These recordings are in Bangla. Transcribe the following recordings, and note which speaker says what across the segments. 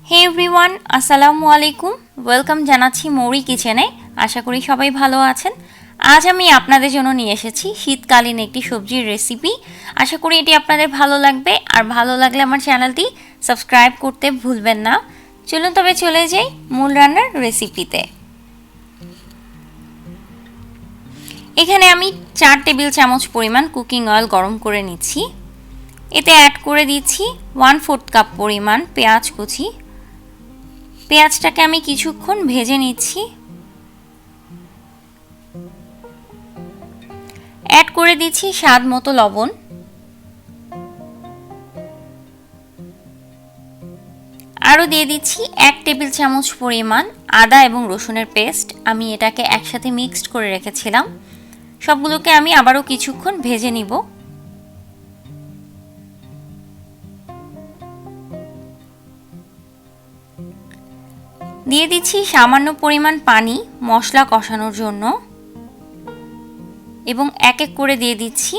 Speaker 1: হে এভরিওয়ান, আসসালামু আলাইকুম। ওয়েলকাম জানাচ্ছি মৌরি কিচেনে। আশা করি সবাই ভালো আছেন। আজ আমি আপনাদের জন্য নিয়ে এসেছি শীতকালীন একটি সবজির রেসিপি। আশা করি এটি আপনাদের ভালো লাগবে, আর ভালো লাগলে আমার চ্যানেলটি সাবস্ক্রাইব করতে ভুলবেন না। চলুন তবে চলে যাই মূল রান্নার রেসিপিতে। এখানে আমি 4 টেবিল চামচ পরিমাণ কুকিং অয়েল গরম করে নিচ্ছি। এতে অ্যাড করে দিচ্ছি 1/4 কাপ পরিমাণ পেঁয়াজ কুচি। পেঁয়াজটাকে আমি কিছুক্ষণ ভেজে নিচ্ছি। অ্যাড করে দিচ্ছি স্বাদ মতো লবণ। আরও দিয়ে দিচ্ছি 1 টেবিল চামচ পরিমাণ আদা এবং রসুনের পেস্ট। আমি এটাকে একসাথে মিক্সড করে রেখেছিলাম। সবগুলোকে আমি আবারও কিছুক্ষণ ভেজে নিব। দিয়ে দিচ্ছি সামান্য পরিমাণ পানি মশলা কষানোর জন্য, এবং এক এক করে দিয়ে দিচ্ছি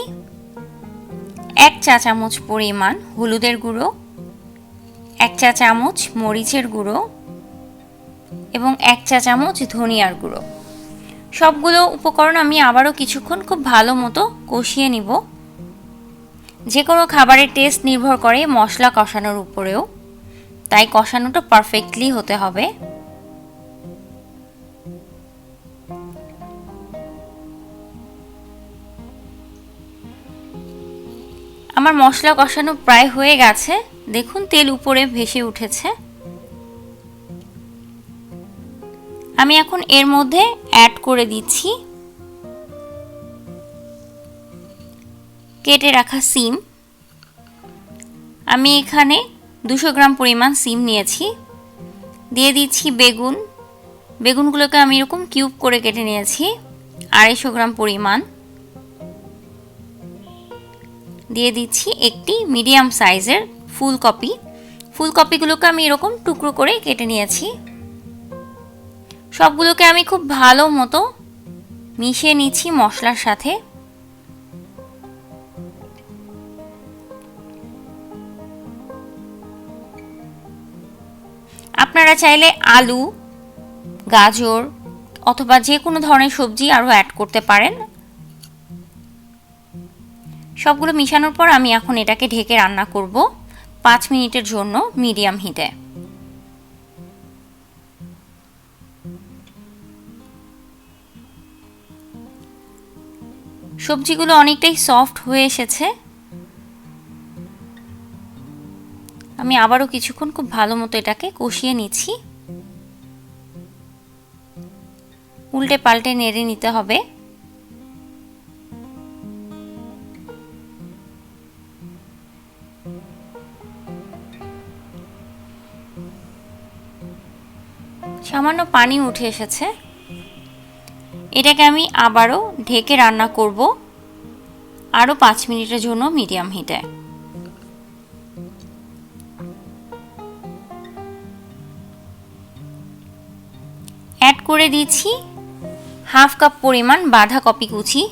Speaker 1: 1 চা চামচ পরিমাণ হলুদের গুঁড়ো, 1 চা চামচ মরিচের গুঁড়ো এবং 1 চা চামচ ধনিয়ার গুঁড়ো। সবগুলো উপকরণ আমি আবারও কিছুক্ষণ খুব ভালো মতো কষিয়ে নিব। যে কোনো খাবারের টেস্ট নির্ভর করে মশলা কষানোর উপরেও, তাই কষানোটা পারফেক্টলি হতে হবে। আমার মশলা কষানো প্রায় হয়ে গেছে, দেখুন তেল উপরে ভেসে উঠেছে। আমি এখন এর মধ্যে অ্যাড করে দিচ্ছি কেটে রাখা সিম। আমি এখানে 200 গ্রাম পরিমাণ সিম নিয়েছি। দিয়ে দিচ্ছি বেগুন। বেগুনগুলোকে আমি এরকম কিউব করে কেটে নিয়েছি 250 গ্রাম পরিমাণ। দিয়ে দিচ্ছি একটি মিডিয়াম সাইজের ফুলকপি। ফুলকপিগুলোকে আমি এরকম টুকরো করে কেটে নিয়েছি। সবগুলোকে আমি খুব ভালো মতো মিশিয়ে নিচ্ছি মশলার সাথে। আপনারা চাইলে আলু, গাজর অথবা যে কোনো ধরনের সবজি আরও অ্যাড করতে পারেন। সবগুলো মিশানোর পর আমি এখন এটাকে ঢেকে রান্না করব 5 মিনিটের জন্য মিডিয়াম হিটে। সবজিগুলো অনেকটাই সফট হয়ে এসেছে। আমি আবারও কিছুক্ষণ খুব ভালো মতো এটাকে কষিয়ে নিচ্ছি। উল্টে পাল্টে নেড়ে নিতে হবে। সামান্য পানি উঠে এসেছে। এটাকে আমি আবারও ঢেকে রান্না করব আরও 5 মিনিটের জন্য মিডিয়াম হিটে। অ্যাড করে দিচ্ছি 1/2 কাপ পরিমাণ বাঁধাকপি কুচি।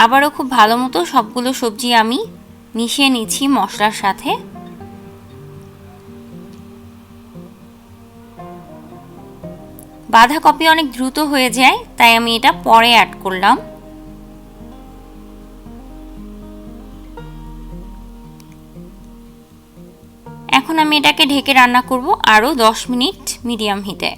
Speaker 1: আবারও খুব ভালো মতো সবগুলো সবজি আমি মিশিয়ে নিচ্ছি মশলার সাথে। বাঁধাকপি অনেক দ্রুত হয়ে যায়, তাই আমি এটা পরে অ্যাড করলাম। এখন আমি এটাকে ঢেকে রান্না করব আরও 10 মিনিট মিডিয়াম হিটে।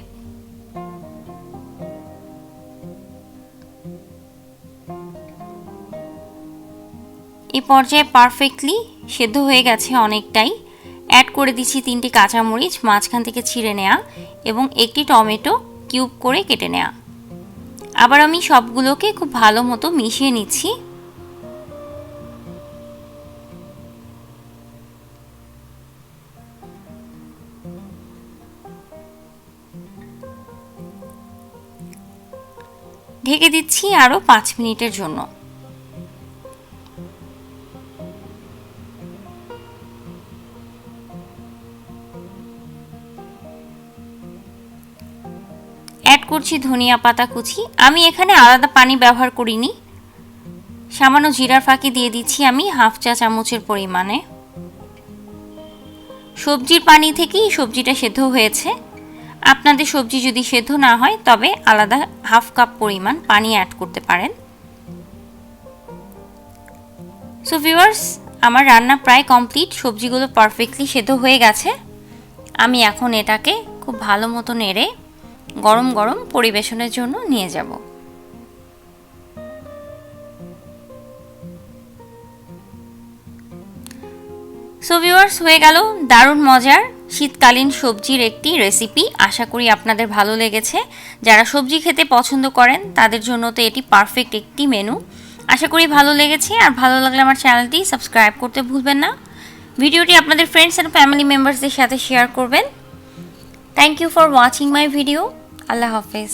Speaker 1: এই পর্যায়ে পারফেক্টলি সেদ্ধ হয়ে গেছে অনেকটাই। অ্যাড করে দিচ্ছি 3টি কাঁচামরিচ মাঝখান থেকে ছিঁড়ে নেওয়া এবং একটি টমেটো কিউব করে কেটে নেওয়া। আবার আমি সবগুলোকে খুব ভালো মতো মিশিয়ে নিচ্ছি। ঢেকে দিচ্ছি আরও 5 মিনিটের জন্য। অ্যাড করছি ধনিয়া পাতা কুচি। আমি এখানে আলাদা পানি ব্যবহার করিনি। সামান্য জিরার ফাঁকি দিয়ে দিচ্ছি আমি 1/2 চা চামচের পরিমাণে। সবজির পানি থেকেই সবজিটা সেদ্ধ হয়েছে। আপনাদের সবজি যদি সেদ্ধ না হয় তবে আলাদা হাফ কাপ পরিমাণ পানি অ্যাড করতে পারেন। সো ভিউয়ার্স, আমার রান্না প্রায় কমপ্লিট, সবজিগুলো পারফেক্টলি সেদ্ধ হয়ে গেছে। আমি এখন এটাকে খুব ভালো মতো নেড়ে গরম গরম পরিবেশনের জন্য নিয়ে যাব। সো ভিউয়ার্স, হয়ে গেল দারুণ মজার শীতকালীন সবজির একটি রেসিপি। আশা করি আপনাদের ভালো লেগেছে। যারা সবজি খেতে পছন্দ করেন তাদের জন্য তো এটি পারফেক্ট একটি মেনু। আশা করি ভালো লেগেছে, আর ভালো লাগলে আমার চ্যানেলটি সাবস্ক্রাইব করতে ভুলবেন না। ভিডিওটি আপনাদের ফ্রেন্ডস অ্যান্ড ফ্যামিলি মেম্বার্সদের সাথে শেয়ার করবেন। Thank you for watching my video. আল্লাহ হাফেজ।